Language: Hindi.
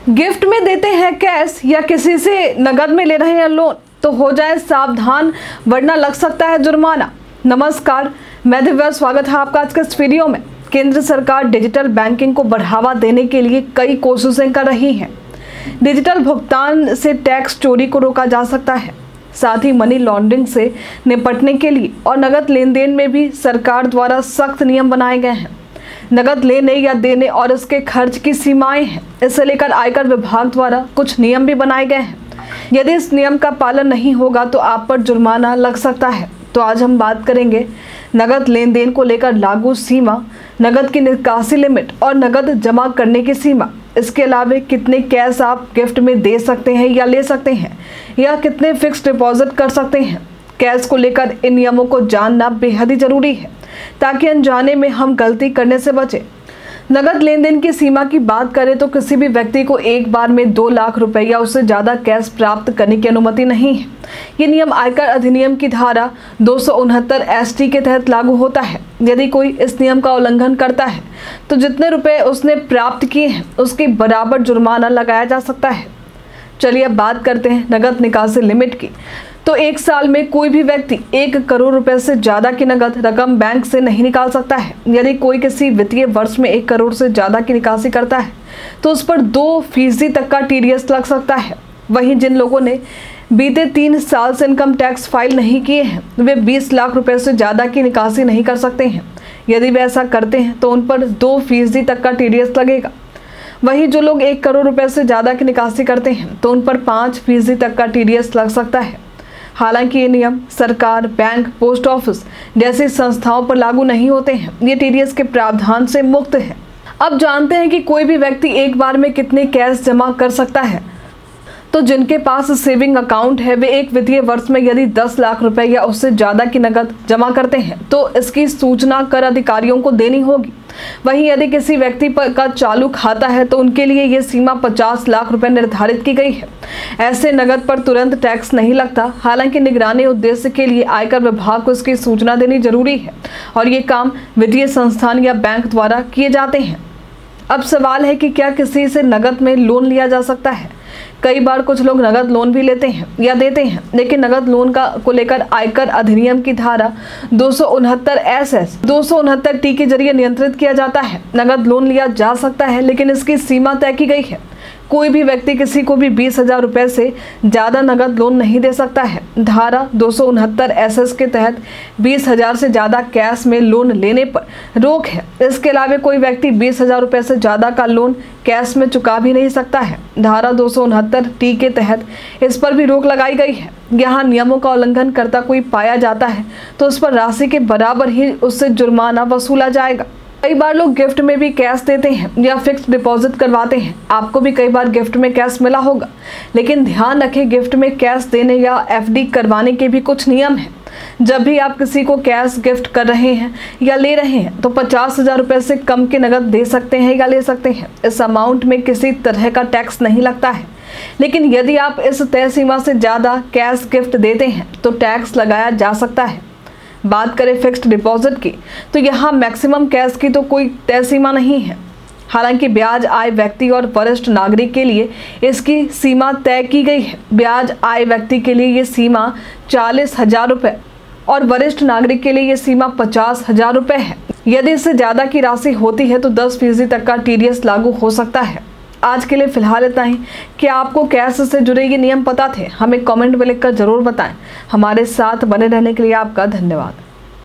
गिफ्ट में देते हैं कैश या किसी से नगद में ले रहे हैं लोन तो हो जाए सावधान, वरना लग सकता है जुर्माना। नमस्कार, मैं दिव्या, स्वागत है आपका आज के इस वीडियो में। केंद्र सरकार डिजिटल बैंकिंग को बढ़ावा देने के लिए कई कोशिशें कर रही है। डिजिटल भुगतान से टैक्स चोरी को रोका जा सकता है, साथ ही मनी लॉन्ड्रिंग से निपटने के लिए और नगद लेन देन में भी सरकार द्वारा सख्त नियम बनाए गए हैं। नगद लेने या देने और इसके खर्च की सीमाएं हैं, इसे लेकर आयकर विभाग द्वारा कुछ नियम भी बनाए गए हैं। यदि इस नियम का पालन नहीं होगा तो आप पर जुर्माना लग सकता है। तो आज हम बात करेंगे नगद लेन देन को लेकर लागू सीमा, नगद की निकासी लिमिट और नगद जमा करने की सीमा। इसके अलावा कितने कैश आप गिफ्ट में दे सकते हैं या ले सकते हैं, या कितने फिक्स डिपॉजिट कर सकते हैं। कैश को लेकर इन नियमों को जानना बेहद ही जरूरी है ताकि अनजाने में हम गलती करने से बचें। नगद लेन देन की सीमा की बात करें तो किसी भी व्यक्ति को एक बार में 2 लाख रुपए या उससे ज़्यादा कैश प्राप्त करने की अनुमति नहीं है। ये नियम आयकर अधिनियम की धारा 269 ST के तहत लागू होता है। यदि कोई इस नियम का उल्लंघन करता है तो जितने रुपए उसने प्राप्त किए हैं उसके बराबर जुर्माना लगाया जा सकता है। चलिए अब बात करते हैं नगद निकासी लिमिट की। तो एक साल में कोई भी व्यक्ति 1 करोड़ रुपए से ज़्यादा की नगद रकम बैंक से नहीं निकाल सकता है। यदि कोई किसी वित्तीय वर्ष में 1 करोड़ से ज़्यादा की निकासी करता है तो उस पर 2% तक का TDS लग सकता है। वहीं जिन लोगों ने बीते 3 साल से इनकम टैक्स फाइल नहीं किए हैं वे 20 लाख रुपए से ज़्यादा की निकासी नहीं कर सकते हैं। यदि वे ऐसा करते हैं तो उन पर 2% तक का TDS लगेगा। वहीं जो लोग 1 करोड़ रुपए से ज़्यादा की निकासी करते हैं तो उन पर 5% तक का TDS लग सकता है। हालांकि ये नियम सरकार, बैंक, पोस्ट ऑफिस जैसी संस्थाओं पर लागू नहीं होते हैं। ये TDS के प्रावधान से मुक्त है। अब जानते हैं कि कोई भी व्यक्ति एक बार में कितने कैश जमा कर सकता है। तो जिनके पास सेविंग अकाउंट है वे एक वित्तीय वर्ष में यदि 10 लाख रुपए या उससे ज़्यादा की नगद जमा करते हैं तो इसकी सूचना कर अधिकारियों को देनी होगी। वहीं यदि किसी व्यक्ति का चालू खाता है तो उनके लिए ये सीमा 50 लाख रुपए निर्धारित की गई है। ऐसे नगद पर तुरंत टैक्स नहीं लगता। हालांकि निगरानी उद्देश्य के लिए आयकर विभाग को इसकी सूचना देनी जरूरी है और ये काम वित्तीय संस्थान या बैंक द्वारा किए जाते हैं। अब सवाल है कि क्या किसी से नगद में लोन लिया जा सकता है। कई बार कुछ लोग नगद लोन भी लेते हैं या देते हैं, लेकिन नगद लोन को लेकर आयकर अधिनियम की धारा 269 SS 269 T के जरिए नियंत्रित किया जाता है। नगद लोन लिया जा सकता है लेकिन इसकी सीमा तय की गई है। कोई भी व्यक्ति किसी को भी 20,000 रुपए से ज़्यादा नगद लोन नहीं दे सकता है। धारा 269 SS के तहत 20,000 से ज़्यादा कैश में लोन लेने पर रोक है। इसके अलावा कोई व्यक्ति 20,000 रुपए से ज़्यादा का लोन कैश में चुका भी नहीं सकता है। धारा 269 T के तहत इस पर भी रोक लगाई गई है। यहाँ नियमों का उल्लंघन करता कोई पाया जाता है तो उस पर राशि के बराबर ही उससे जुर्माना वसूला जाएगा। कई बार लोग गिफ्ट में भी कैश देते हैं या फिक्स डिपॉजिट करवाते हैं। आपको भी कई बार गिफ्ट में कैश मिला होगा, लेकिन ध्यान रखें गिफ्ट में कैश देने या FD करवाने के भी कुछ नियम हैं। जब भी आप किसी को कैश गिफ्ट कर रहे हैं या ले रहे हैं तो 50,000 रुपए से कम के नगद दे सकते हैं या ले सकते हैं। इस अमाउंट में किसी तरह का टैक्स नहीं लगता है, लेकिन यदि आप इस तय सीमा से ज़्यादा कैश गिफ्ट देते हैं तो टैक्स लगाया जा सकता है। बात करें फिक्स्ड डिपॉजिट की तो यहाँ मैक्सिमम कैश की तो कोई तय सीमा नहीं है। हालांकि ब्याज आय व्यक्ति और वरिष्ठ नागरिक के लिए इसकी सीमा तय की गई है। ब्याज आय व्यक्ति के लिए ये सीमा 40,000 रुपये और वरिष्ठ नागरिक के लिए ये सीमा 50,000 रुपये है। यदि इससे ज़्यादा की राशि होती है तो 10% तक का TDS लागू हो सकता है। आज के लिए फिलहाल इतना ही। क्या आपको कैश से जुड़े ये नियम पता थे? हमें कमेंट में लिखकर जरूर बताएं। हमारे साथ बने रहने के लिए आपका धन्यवाद।